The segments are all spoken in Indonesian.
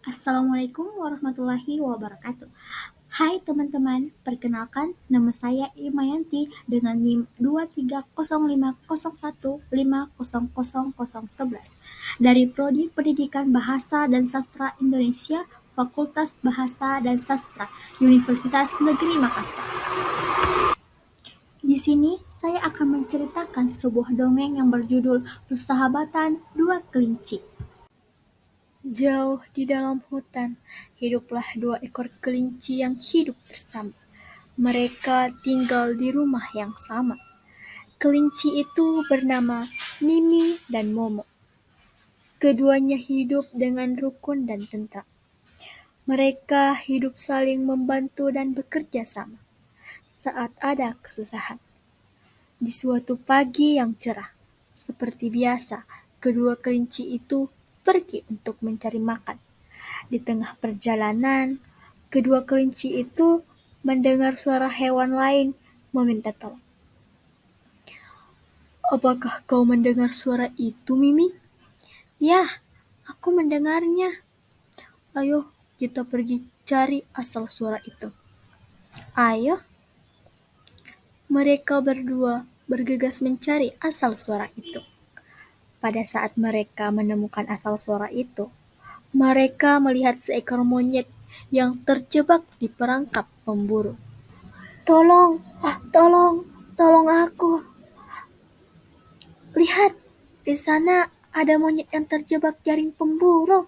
Assalamualaikum warahmatullahi wabarakatuh. Hai teman-teman, perkenalkan nama saya Imayanti dengan NIM 23050150011 dari Prodi Pendidikan Bahasa dan Sastra Indonesia, Fakultas Bahasa dan Sastra, Universitas Negeri Makassar. Di sini saya akan menceritakan sebuah dongeng yang berjudul Persahabatan Dua Kelinci. Jauh di dalam hutan, hiduplah dua ekor kelinci yang hidup bersama. Mereka tinggal di rumah yang sama. Kelinci itu bernama Mimi dan Momo. Keduanya hidup dengan rukun dan tentram. Mereka hidup saling membantu dan bekerja sama saat ada kesusahan. Di suatu pagi yang cerah, seperti biasa, kedua kelinci itu pergi untuk mencari makan. Di tengah perjalanan, kedua kelinci itu mendengar suara hewan lain meminta tolong. "Apakah kau mendengar suara itu, Mimi?" "Ya, aku mendengarnya." "Ayo, kita pergi cari asal suara itu." "Ayo." Mereka berdua bergegas mencari asal suara itu. Pada saat mereka menemukan asal suara itu, mereka melihat seekor monyet yang terjebak di perangkap pemburu. "Tolong, tolong, tolong aku. Lihat, di sana ada monyet yang terjebak jaring pemburu."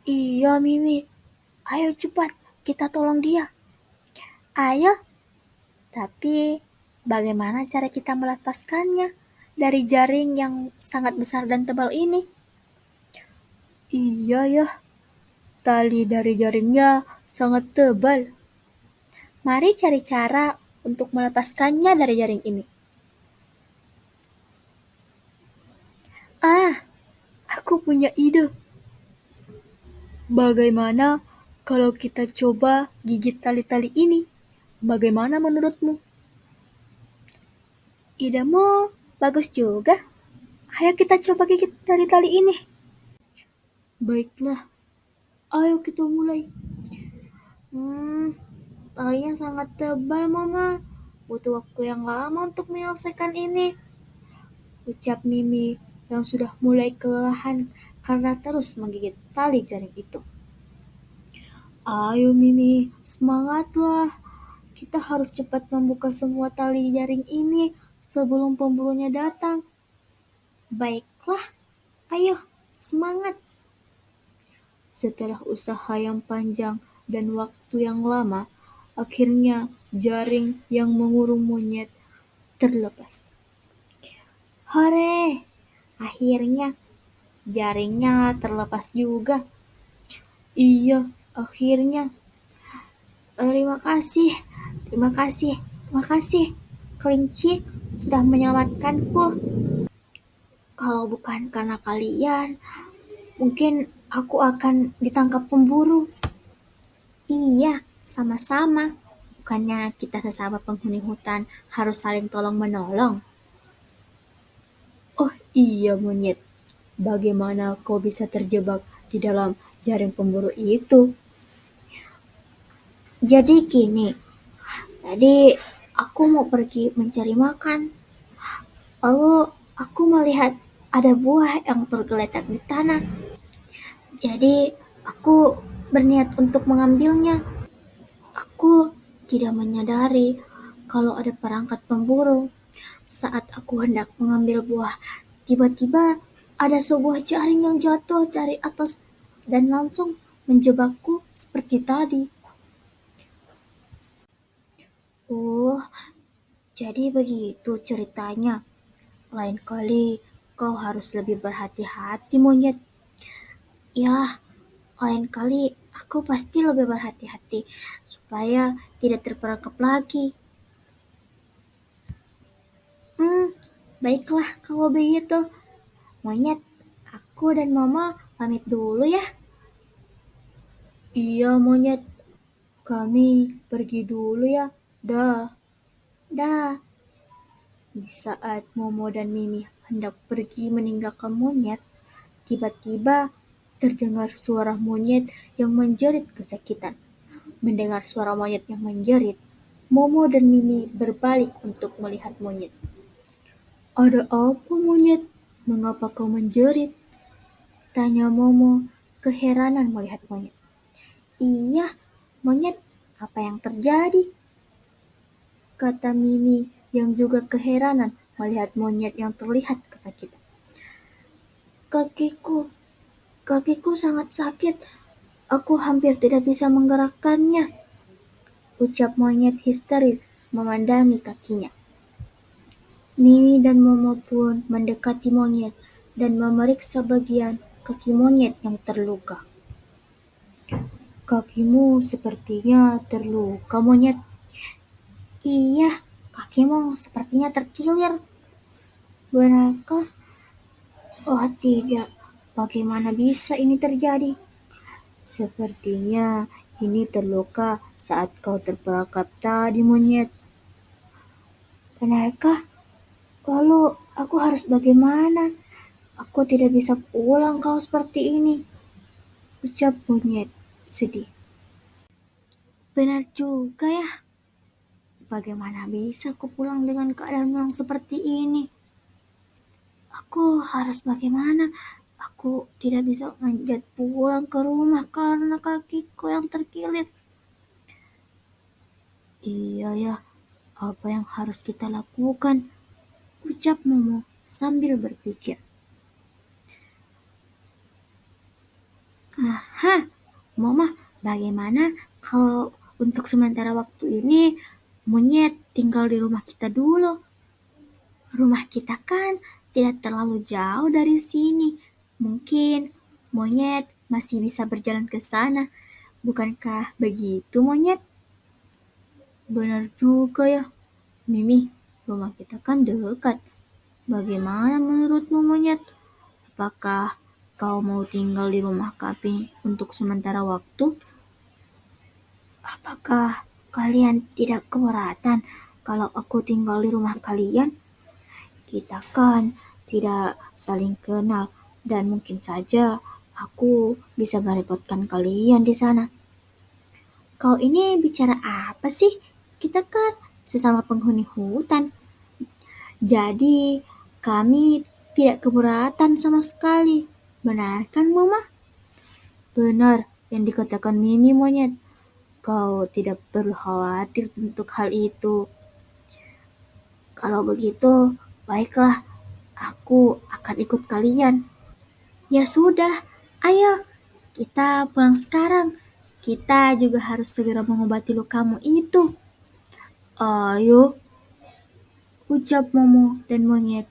"Iya, Mimi. Ayo cepat, kita tolong dia." "Ayo, tapi bagaimana cara kita melepaskannya dari jaring yang sangat besar dan tebal ini?" "Iya ya, tali dari jaringnya sangat tebal. Mari cari cara untuk melepaskannya dari jaring ini." "Ah, aku punya ide. Bagaimana kalau kita coba gigit tali-tali ini? Bagaimana menurutmu?" "Idemu bagus juga. Ayo kita coba gigit tali-tali ini." "Baiklah, ayo kita mulai." Talinya sangat tebal, Mama. Butuh waktu yang lama untuk menyelesaikan ini," ucap Mimi yang sudah mulai kelelahan karena terus menggigit tali jaring itu. "Ayo Mimi, semangatlah. Kita harus cepat membuka semua tali jaring ini sebelum pemburunya datang." "Baiklah, ayo, semangat." Setelah usaha yang panjang dan waktu yang lama, akhirnya jaring yang mengurung monyet terlepas. "Hore! Akhirnya jaringnya terlepas juga." "Iya, akhirnya. Terima kasih, terima kasih, terima kasih, kelinci sudah menyelamatkanku. Kalau bukan karena kalian, mungkin aku akan ditangkap pemburu." "Iya, sama-sama. Bukannya kita sesama penghuni hutan harus saling tolong-menolong?" "Oh iya monyet, bagaimana kau bisa terjebak di dalam jaring pemburu itu?" "Jadi gini, tadi aku mau pergi mencari makan. Lalu aku melihat ada buah yang tergeletak di tanah. Jadi aku berniat untuk mengambilnya. Aku tidak menyadari kalau ada perangkat pemburu. Saat aku hendak mengambil buah, tiba-tiba ada sebuah jaring yang jatuh dari atas dan langsung menjebakku seperti tadi." "Oh, jadi begitu ceritanya. Lain kali kau harus lebih berhati-hati, monyet." "Ya, lain kali aku pasti lebih berhati-hati supaya tidak terperangkap lagi." Baiklah kalau begitu. Monyet, aku dan Mama pamit dulu ya." "Iya monyet, kami pergi dulu ya. Dah." "Dah." Di saat Momo dan Mimi hendak pergi meninggalkan monyet, tiba-tiba terdengar suara monyet yang menjerit kesakitan. Mendengar suara monyet yang menjerit, Momo dan Mimi berbalik untuk melihat monyet. "Ada apa, monyet? Mengapa kau menjerit?" tanya Momo, keheranan melihat monyet. "Iya, monyet, apa yang terjadi?" kata Mimi yang juga keheranan melihat monyet yang terlihat kesakitan. Kakiku, kakiku sangat sakit. Aku hampir tidak bisa menggerakkannya," ucap monyet histeris memandangi kakinya. Mimi dan Momo pun mendekati monyet dan memeriksa bagian kaki monyet yang terluka. "Kakimu sepertinya terluka, monyet." "Iya, kakimu sepertinya terkilir." "Benarkah?" "Oh tidak, bagaimana bisa ini terjadi?" "Sepertinya ini terluka saat kau terperangkap tadi, monyet." "Benarkah? Lalu aku harus bagaimana? Aku tidak bisa pulang kalau seperti ini," ucap monyet sedih. "Benar juga ya, bagaimana bisa aku pulang dengan keadaan yang seperti ini? Aku harus bagaimana? Aku tidak bisa manjat pulang ke rumah karena kakiku yang terkilir." "Iya ya, apa yang harus kita lakukan?" ucap Momo sambil berpikir. "Aha, Mama, bagaimana kalau untuk sementara waktu ini monyet tinggal di rumah kita dulu? Rumah kita kan tidak terlalu jauh dari sini. Mungkin monyet masih bisa berjalan ke sana. Bukankah begitu, monyet?" "Benar juga ya, Mimi. Rumah kita kan dekat. Bagaimana menurutmu, monyet? Apakah kau mau tinggal di rumah kami untuk sementara waktu? Apakah kalian tidak keberatan kalau aku tinggal di rumah kalian? Kita kan tidak saling kenal dan mungkin saja aku bisa merepotkan kalian di sana." "Kau ini bicara apa sih? Kita kan sesama penghuni hutan. Jadi kami tidak keberatan sama sekali. Benar kan, Mama?" "Benar yang dikatakan Mimi, monyet. Kau tidak perlu khawatir untuk hal itu. Kalau begitu, baiklah, aku akan ikut kalian." "Ya sudah, ayo kita pulang sekarang. Kita juga harus segera mengobati lukamu itu." "Ayo," ucap Momo dan monyet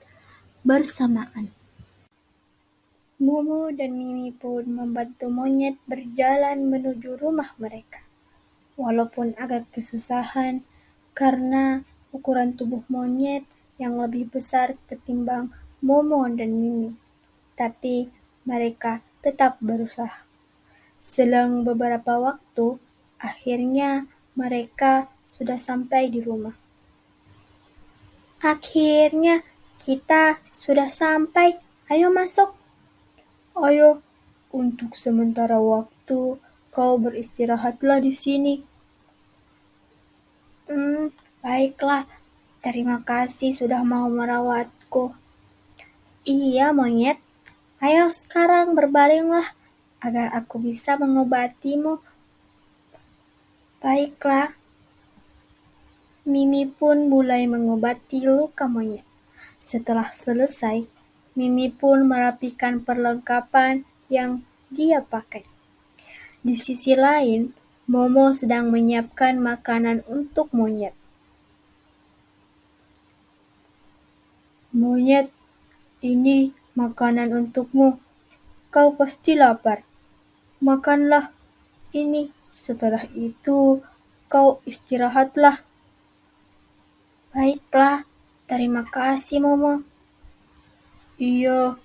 bersamaan. Momo dan Mimi pun membantu monyet berjalan menuju rumah mereka. Walaupun agak kesusahan karena ukuran tubuh monyet yang lebih besar ketimbang Momo dan Mimi, tapi mereka tetap berusaha. Selang beberapa waktu, akhirnya mereka sudah sampai di rumah. "Akhirnya kita sudah sampai. Ayo masuk." "Ayo, untuk sementara waktu kau beristirahatlah di sini." Baiklah. Terima kasih sudah mau merawatku." "Iya, monyet. Ayo sekarang berbaringlah agar aku bisa mengobatimu." "Baiklah." Mimi pun mulai mengobati luka monyet. Setelah selesai, Mimi pun merapikan perlengkapan yang dia pakai. Di sisi lain, Momo sedang menyiapkan makanan untuk monyet. "Monyet, ini makanan untukmu. Kau pasti lapar. Makanlah ini. Setelah itu, kau istirahatlah." "Baiklah, terima kasih, Momo." "Iya."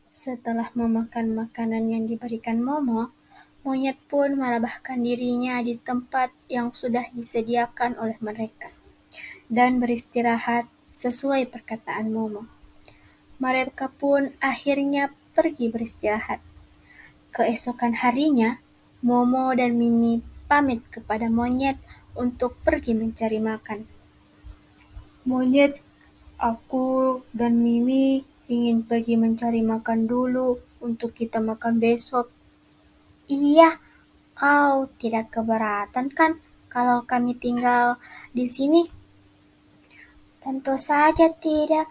Setelah memakan makanan yang diberikan Momo, monyet pun merebahkan dirinya di tempat yang sudah disediakan oleh mereka dan beristirahat sesuai perkataan Momo. Mereka pun akhirnya pergi beristirahat. Keesokan harinya, Momo dan Mimi pamit kepada monyet untuk pergi mencari makan. Monyet, aku dan Mimi ingin pergi mencari makan dulu untuk kita makan besok. Iya, kau tidak keberatan kan kalau kami tinggal di sini? Tentu saja tidak.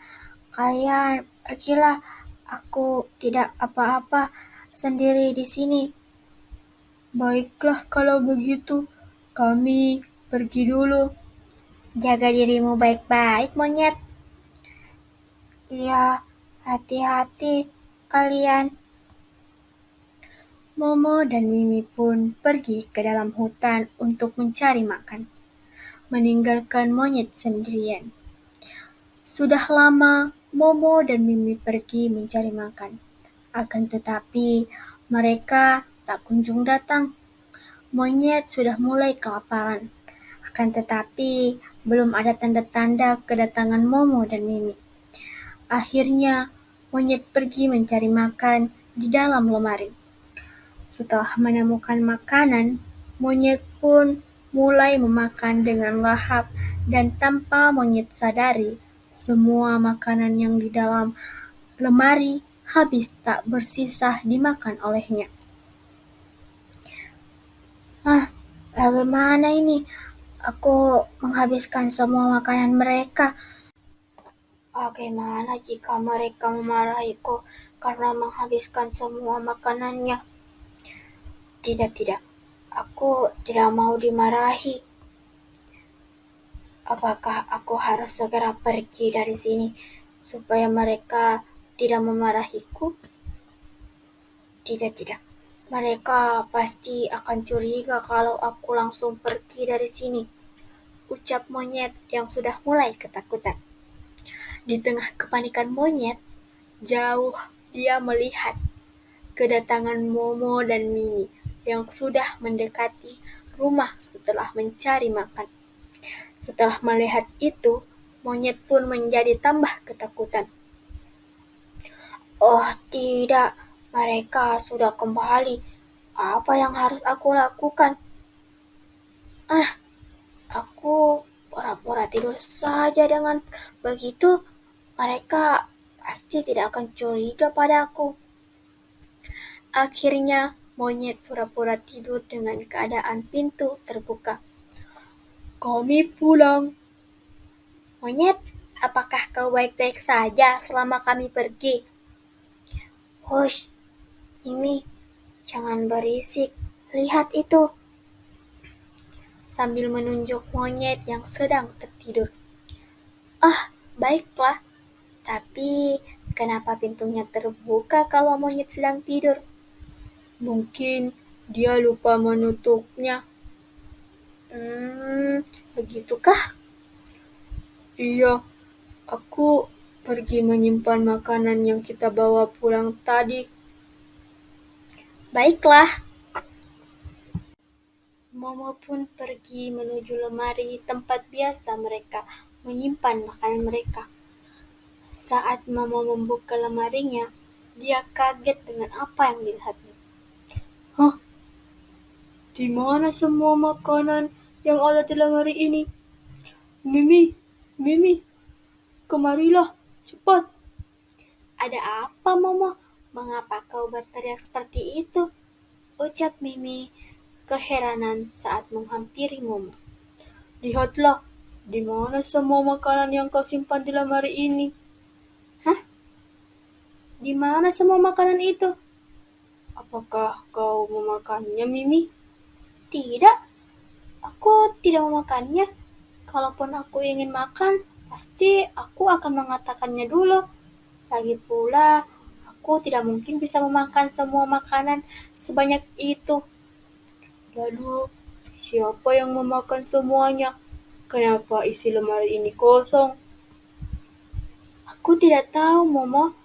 Kalian pergilah. Aku tidak apa-apa sendiri di sini. Baiklah kalau begitu. Kami pergi dulu. Jaga dirimu baik-baik, monyet. Iya, hati-hati kalian. Momo dan Mimi pun pergi ke dalam hutan untuk mencari makan, meninggalkan monyet sendirian. Sudah lama Momo dan Mimi pergi mencari makan. Akan tetapi mereka tak kunjung datang. Monyet sudah mulai kelaparan. Akan tetapi belum ada tanda-tanda kedatangan Momo dan Mimi. Akhirnya monyet pergi mencari makan di dalam lemari. Setelah menemukan makanan, monyet pun mulai memakan dengan lahap dan tanpa monyet sadari, semua makanan yang di dalam lemari habis tak bersisa dimakan olehnya. Bagaimana ini? Aku menghabiskan semua makanan mereka. Bagaimana jika mereka memarahiku karena menghabiskan semua makanannya? Tidak. Aku tidak mau dimarahi. Apakah aku harus segera pergi dari sini supaya mereka tidak memarahiku? Tidak. Mereka pasti akan curiga kalau aku langsung pergi dari sini, ucap monyet yang sudah mulai ketakutan. Di tengah kepanikan monyet, jauh dia melihat kedatangan Momo dan Mimi yang sudah mendekati rumah setelah mencari makan. Setelah melihat itu, monyet pun menjadi tambah ketakutan. Oh tidak, mereka sudah kembali. Apa yang harus aku lakukan? Aku pura-pura tidur saja, dengan begitu mereka pasti tidak akan curiga padaku. Akhirnya monyet pura-pura tidur dengan keadaan pintu terbuka. Kami pulang. Monyet, apakah kau baik-baik saja selama kami pergi? Hush, Mimi, jangan berisik. Lihat itu. Sambil menunjuk monyet yang sedang tertidur. Baiklah. Tapi kenapa pintunya terbuka kalau monyet sedang tidur? Mungkin dia lupa menutupnya. Begitukah? Iya, aku pergi menyimpan makanan yang kita bawa pulang tadi. Baiklah. Momo pun pergi menuju lemari tempat biasa mereka menyimpan makanan mereka. Saat Momo membuka lemarinya, dia kaget dengan apa yang dilihatnya. Di mana semua makanan yang ada di lemari ini? Mimi, kemarilah, cepat. Ada apa, Momo? Mengapa kau berteriak seperti itu? Ucap Mimi keheranan saat menghampiri Momo. Lihatlah, di mana semua makanan yang kau simpan di lemari ini? Di mana semua makanan itu? Apakah kau memakannya, Mimi? Tidak, aku tidak memakannya. Kalaupun aku ingin makan, pasti aku akan mengatakannya dulu. Lagi pula, aku tidak mungkin bisa memakan semua makanan sebanyak itu. Lalu, siapa yang memakan semuanya? Kenapa isi lemari ini kosong? Aku tidak tahu, Momo.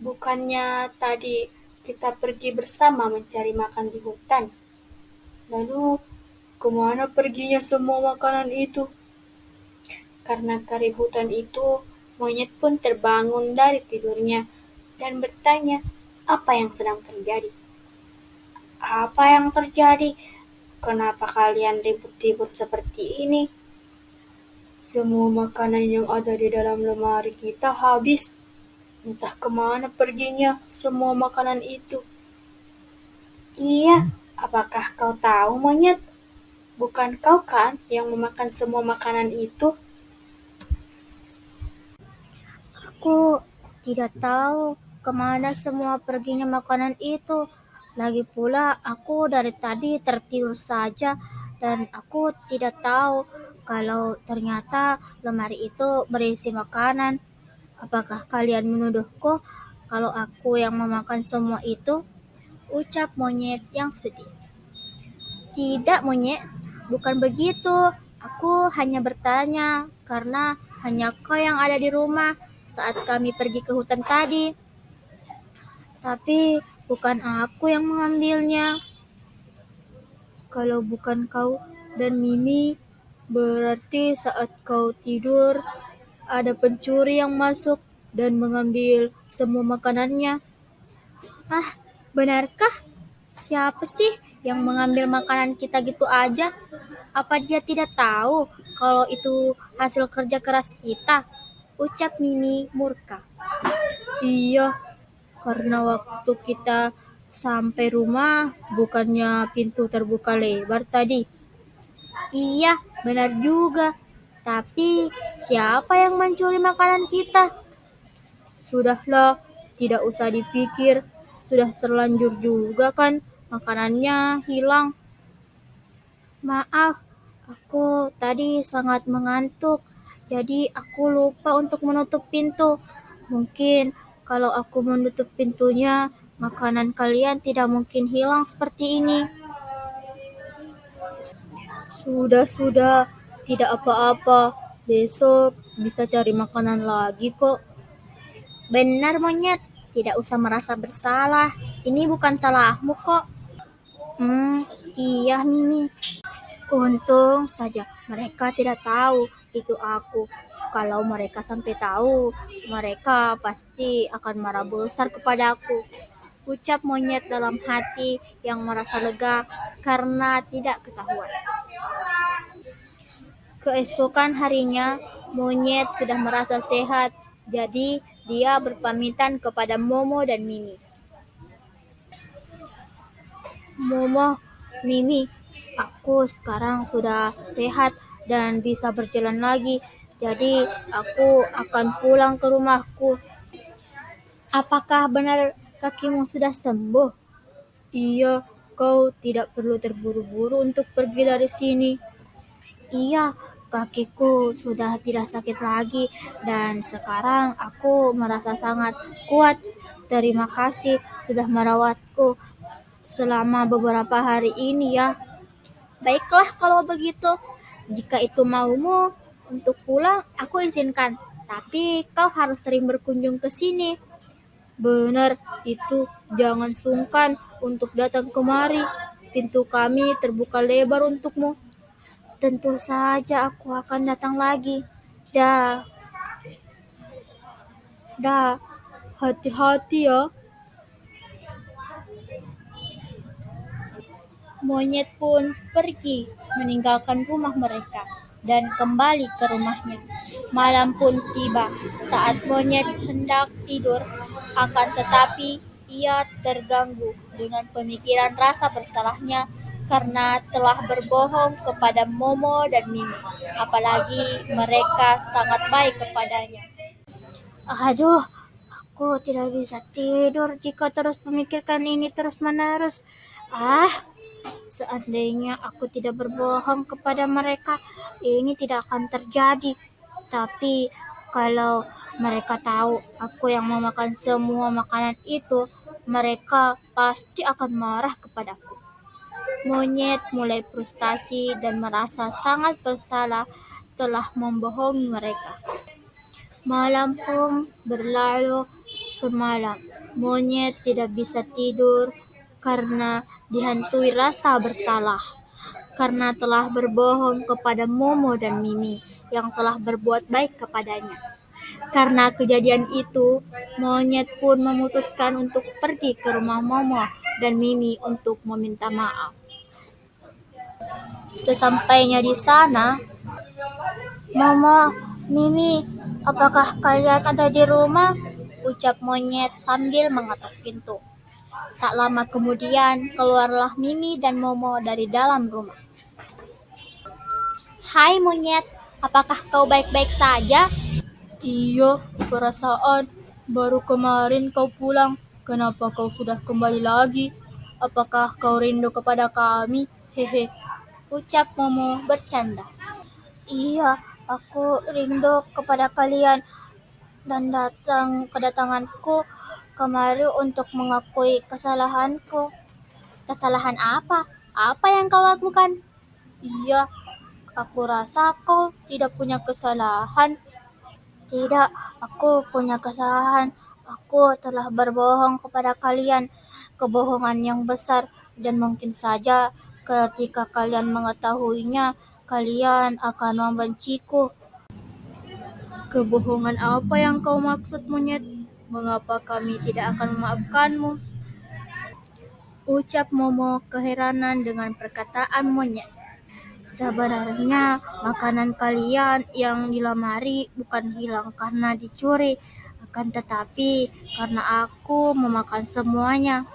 Bukannya tadi kita pergi bersama mencari makan di hutan? Lalu, kemana perginya semua makanan itu? Karena keributan itu, monyet pun terbangun dari tidurnya dan bertanya apa yang sedang terjadi. Apa yang terjadi? Kenapa kalian ribut-ribut seperti ini? Semua makanan yang ada di dalam lemari kita habis. Entah kemana perginya semua makanan itu. Iya, apakah kau tahu, monyet? Bukan kau kan yang memakan semua makanan itu? Aku tidak tahu kemana semua perginya makanan itu. Lagi pula aku dari tadi tertidur saja dan aku tidak tahu kalau ternyata lemari itu berisi makanan. Apakah kalian menuduhku kalau aku yang memakan semua itu? Ucap monyet yang sedih. Tidak, monyet, bukan begitu. Aku hanya bertanya karena hanya kau yang ada di rumah saat kami pergi ke hutan tadi. Tapi bukan aku yang mengambilnya. Kalau bukan kau dan Mimi, berarti saat kau tidur ada pencuri yang masuk dan mengambil semua makanannya. Ah, benarkah? Siapa sih yang mengambil makanan kita gitu aja? Apa dia tidak tahu kalau itu hasil kerja keras kita? Ucap Mimi murka. Iya, karena waktu kita sampai rumah bukannya pintu terbuka lebar tadi. Iya, benar juga. Tapi siapa yang mencuri makanan kita? Sudahlah, tidak usah dipikir. Sudah terlanjur juga kan makanannya hilang. Maaf, aku tadi sangat mengantuk, jadi aku lupa untuk menutup pintu. Mungkin kalau aku menutup pintunya, makanan kalian tidak mungkin hilang seperti ini. Sudah, tidak apa-apa. Besok bisa cari makanan lagi kok. Benar, monyet, tidak usah merasa bersalah. Ini bukan salahmu kok. Iya, Mimi. Untung saja mereka tidak tahu itu aku. Kalau mereka sampai tahu, mereka pasti akan marah besar kepadaku. Ucap monyet dalam hati yang merasa lega karena tidak ketahuan. Keesokan harinya, monyet sudah merasa sehat, jadi dia berpamitan kepada Momo dan Mimi. Momo, Mimi, aku sekarang sudah sehat dan bisa berjalan lagi. Jadi aku akan pulang ke rumahku. Apakah benar kakimu sudah sembuh? Iya, kau tidak perlu terburu-buru untuk pergi dari sini. Iya, kakiku sudah tidak sakit lagi dan sekarang aku merasa sangat kuat. Terima kasih sudah merawatku selama beberapa hari ini ya. Baiklah kalau begitu. Jika itu maumu untuk pulang, aku izinkan. Tapi kau harus sering berkunjung ke sini. Benar, itu jangan sungkan untuk datang kemari. Pintu kami terbuka lebar untukmu. Tentu saja aku akan datang lagi. Dah, dah, hati-hati ya. Monyet pun pergi meninggalkan rumah mereka dan kembali ke rumahnya. Malam pun tiba saat monyet hendak tidur, akan tetapi ia terganggu dengan pemikiran rasa bersalahnya karena telah berbohong kepada Momo dan Mimi, apalagi mereka sangat baik kepadanya. Aduh, aku tidak bisa tidur jika terus memikirkan ini terus-menerus. Seandainya aku tidak berbohong kepada mereka, ini tidak akan terjadi. Tapi kalau mereka tahu aku yang memakan semua makanan itu, mereka pasti akan marah kepadaku. Monyet mulai frustasi dan merasa sangat bersalah telah membohongi mereka. Malam pun berlalu semalam. Monyet tidak bisa tidur karena dihantui rasa bersalah. Karena telah berbohong kepada Momo dan Mimi yang telah berbuat baik kepadanya. Karena kejadian itu, monyet pun memutuskan untuk pergi ke rumah Momo dan Mimi untuk meminta maaf. Sesampainya di sana, Mama, Mimi, apakah kalian ada di rumah? Ucap monyet sambil mengetuk pintu. Tak lama kemudian, keluarlah Mimi dan Momo dari dalam rumah. Hai monyet, apakah kau baik-baik saja? Iya, perasaan baru kemarin kau pulang. Kenapa kau sudah kembali lagi? Apakah kau rindu kepada kami? Hehe, ucap Momo bercanda. Iya, aku rindu kepada kalian dan kedatanganku kemari untuk mengakui kesalahanku. Kesalahan apa? Apa yang kau lakukan? Iya, aku rasa kau tidak punya kesalahan. Tidak, aku punya kesalahan. Aku telah berbohong kepada kalian. Kebohongan yang besar dan mungkin saja ketika kalian mengetahuinya, kalian akan membenciku. Kebohongan apa yang kau maksud, monyet? Mengapa kami tidak akan memaafkanmu? Ucap Momo keheranan dengan perkataan monyet. Sebenarnya makanan kalian yang di lemari bukan hilang karena dicuri, akan tetapi karena aku memakan semuanya.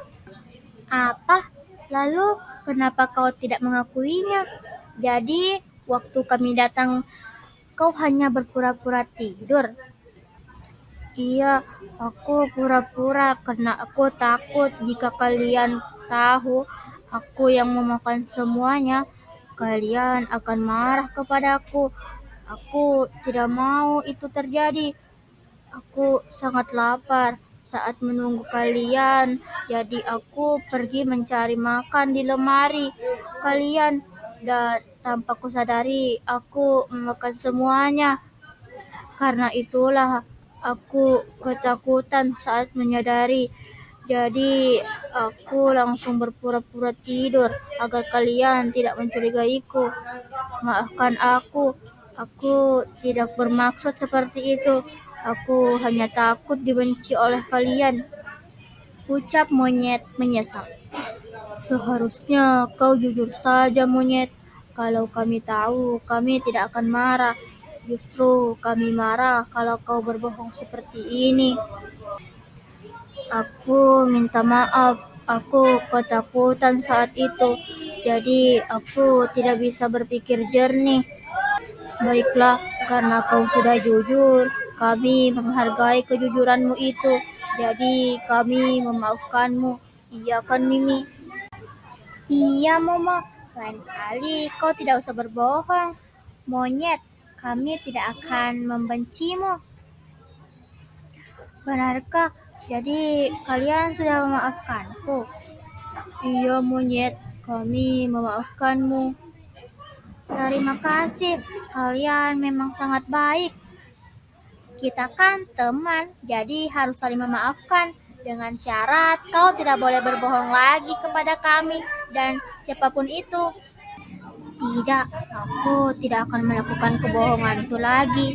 Apa? Lalu kenapa kau tidak mengakuinya? Jadi waktu kami datang kau hanya berpura-pura tidur. Iya, aku pura-pura karena aku takut jika kalian tahu aku yang memakan semuanya, kalian akan marah kepadaku. Aku tidak mau itu terjadi. Aku sangat lapar saat menunggu kalian, jadi aku pergi mencari makan di lemari kalian dan tanpa kusadari aku memakan semuanya. Karena itulah aku ketakutan saat menyadari. Jadi aku langsung berpura-pura tidur agar kalian tidak mencurigaiku. Maafkan aku. Aku tidak bermaksud seperti itu. Aku hanya takut dibenci oleh kalian. Ucap monyet menyesal. Seharusnya kau jujur saja, monyet. Kalau kami tahu, kami tidak akan marah. Justru kami marah kalau kau berbohong seperti ini. Aku minta maaf. Aku ketakutan saat itu. Jadi aku tidak bisa berpikir jernih. Baiklah, karena kau sudah jujur, kami menghargai kejujuranmu itu. Jadi kami memaafkanmu. Iya kan, Mimi? Iya, Momo. Lain kali kau tidak usah berbohong. Monyet, kami tidak akan membencimu. Benarkah? Jadi kalian sudah memaafkanku? Iya, monyet. Kami memaafkanmu. Terima kasih. Kalian memang sangat baik. Kita kan teman, jadi harus saling memaafkan. Dengan syarat kau tidak boleh berbohong lagi kepada kami dan siapapun itu. Tidak, aku tidak akan melakukan kebohongan itu lagi.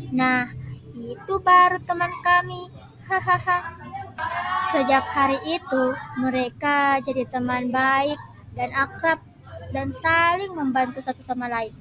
Nah, itu baru teman kami. Hahaha. Sejak hari itu, mereka jadi teman baik dan akrab dan saling membantu satu sama lain.